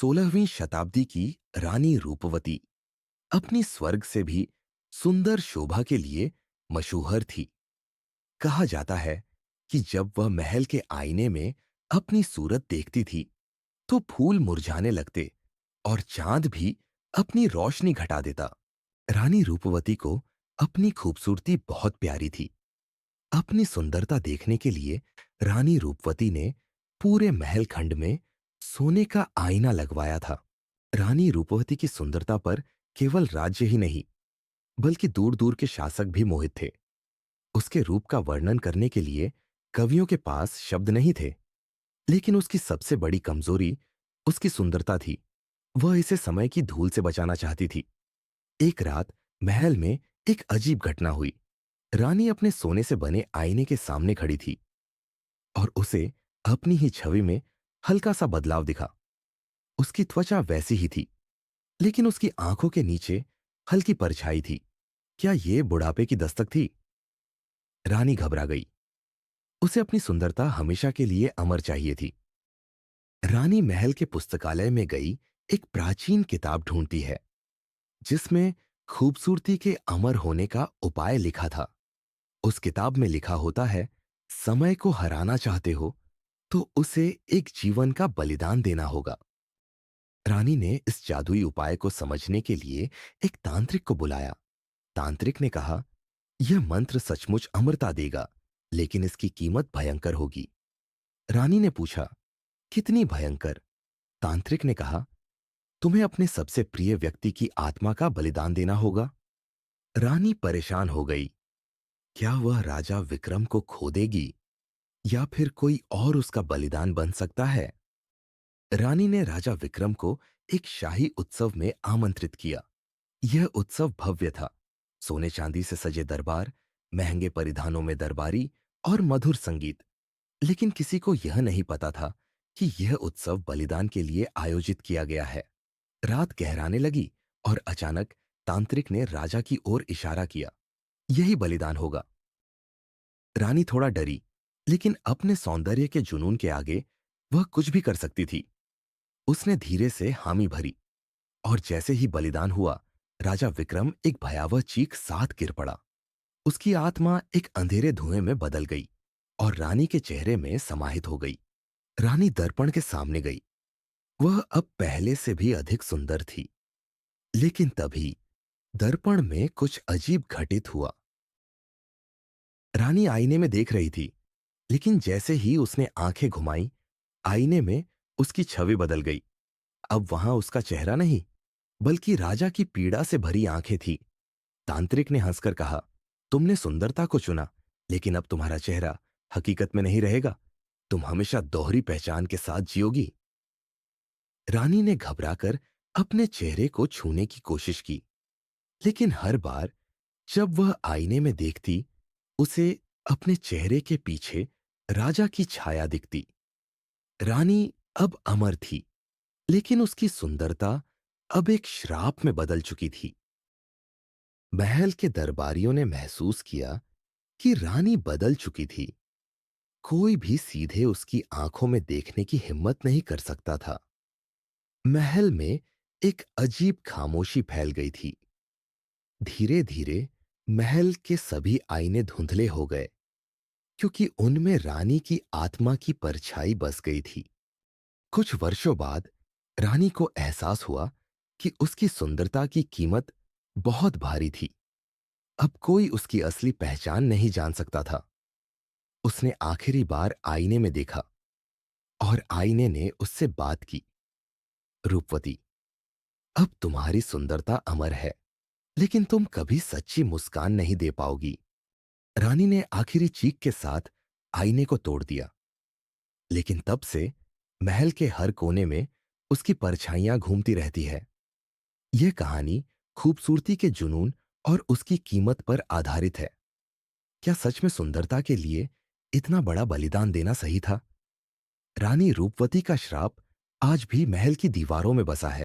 16वीं शताब्दी की रानी रूपवती अपनी स्वर्ग से भी सुंदर शोभा के लिए मशहूर थी। कहा जाता है कि जब वह महल के आईने में अपनी सूरत देखती थी तो फूल मुरझाने लगते और चांद भी अपनी रोशनी घटा देता। रानी रूपवती को अपनी खूबसूरती बहुत प्यारी थी। अपनी सुंदरता देखने के लिए रानी रूपवती ने पूरे महल खंड में सोने का आईना लगवाया था। रानी रूपवती की सुंदरता पर केवल राज्य ही नहीं बल्कि दूर दूर के शासक भी मोहित थे। उसके रूप का वर्णन करने के लिए कवियों के पास शब्द नहीं थे। लेकिन उसकी सबसे बड़ी कमजोरी उसकी सुंदरता थी। वह इसे समय की धूल से बचाना चाहती थी। एक रात महल में एक अजीब घटना हुई। रानी अपने सोने से बने आईने के सामने खड़ी थी और उसे अपनी ही छवि में हल्का सा बदलाव दिखा। उसकी त्वचा वैसी ही थी, लेकिन उसकी आंखों के नीचे हल्की परछाई थी। क्या ये बुढ़ापे की दस्तक थी? रानी घबरा गई। उसे अपनी सुंदरता हमेशा के लिए अमर चाहिए थी। रानी महल के पुस्तकालय में गई एक प्राचीन किताब ढूंढती है जिसमें खूबसूरती के अमर होने का उपाय लिखा था। उस किताब में लिखा होता है, समय को हराना चाहते हो तो उसे एक जीवन का बलिदान देना होगा। रानी ने इस जादुई उपाय को समझने के लिए एक तांत्रिक को बुलाया। तांत्रिक ने कहा, यह मंत्र सचमुच अमरता देगा, लेकिन इसकी कीमत भयंकर होगी। रानी ने पूछा, कितनी भयंकर? तांत्रिक ने कहा, तुम्हें अपने सबसे प्रिय व्यक्ति की आत्मा का बलिदान देना होगा। रानी परेशान हो गई। क्या वह राजा विक्रम को खो देगी या फिर कोई और उसका बलिदान बन सकता है? रानी ने राजा विक्रम को एक शाही उत्सव में आमंत्रित किया। यह उत्सव भव्य था। सोने चांदी से सजे दरबार, महंगे परिधानों में दरबारी और मधुर संगीत। लेकिन किसी को यह नहीं पता था कि यह उत्सव बलिदान के लिए आयोजित किया गया है। रात गहराने लगी और अचानक तांत्रिक ने राजा की ओर इशारा किया। यही बलिदान होगा। रानी थोड़ा डरी, लेकिन अपने सौंदर्य के जुनून के आगे वह कुछ भी कर सकती थी। उसने धीरे से हामी भरी और जैसे ही बलिदान हुआ, राजा विक्रम एक भयावह चीख साथ गिर पड़ा। उसकी आत्मा एक अंधेरे धुएं में बदल गई और रानी के चेहरे में समाहित हो गई। रानी दर्पण के सामने गई। वह अब पहले से भी अधिक सुंदर थी। लेकिन तभी दर्पण में कुछ अजीब घटित हुआ। रानी आईने में देख रही थी, लेकिन जैसे ही उसने आंखें घुमाई, आईने में उसकी छवि बदल गई। अब वहां उसका चेहरा नहीं, बल्कि राजा की पीड़ा से भरी आंखें थी। तांत्रिक ने हंसकर कहा, तुमने सुंदरता को चुना, लेकिन अब तुम्हारा चेहरा हकीकत में नहीं रहेगा। तुम हमेशा दोहरी पहचान के साथ जियोगी। रानी ने घबराकर अपने चेहरे को छूने की कोशिश की, लेकिन हर बार जब वह आईने में देखती, उसे अपने चेहरे के पीछे राजा की छाया दिखती। रानी अब अमर थी, लेकिन उसकी सुंदरता अब एक श्राप में बदल चुकी थी। महल के दरबारियों ने महसूस किया कि रानी बदल चुकी थी। कोई भी सीधे उसकी आंखों में देखने की हिम्मत नहीं कर सकता था। महल में एक अजीब खामोशी फैल गई थी। धीरे धीरे महल के सभी आईने धुंधले हो गए, क्योंकि उनमें रानी की आत्मा की परछाई बस गई थी। कुछ वर्षों बाद रानी को एहसास हुआ कि उसकी सुंदरता की कीमत बहुत भारी थी। अब कोई उसकी असली पहचान नहीं जान सकता था। उसने आखिरी बार आईने में देखा और आईने ने उससे बात की। रूपवती, अब तुम्हारी सुंदरता अमर है, लेकिन तुम कभी सच्ची मुस्कान नहीं दे पाओगी। रानी ने आखिरी चीख के साथ आईने को तोड़ दिया। लेकिन तब से महल के हर कोने में उसकी परछाइयां घूमती रहती है। यह कहानी खूबसूरती के जुनून और उसकी कीमत पर आधारित है। क्या सच में सुंदरता के लिए इतना बड़ा बलिदान देना सही था? रानी रूपवती का श्राप आज भी महल की दीवारों में बसा है।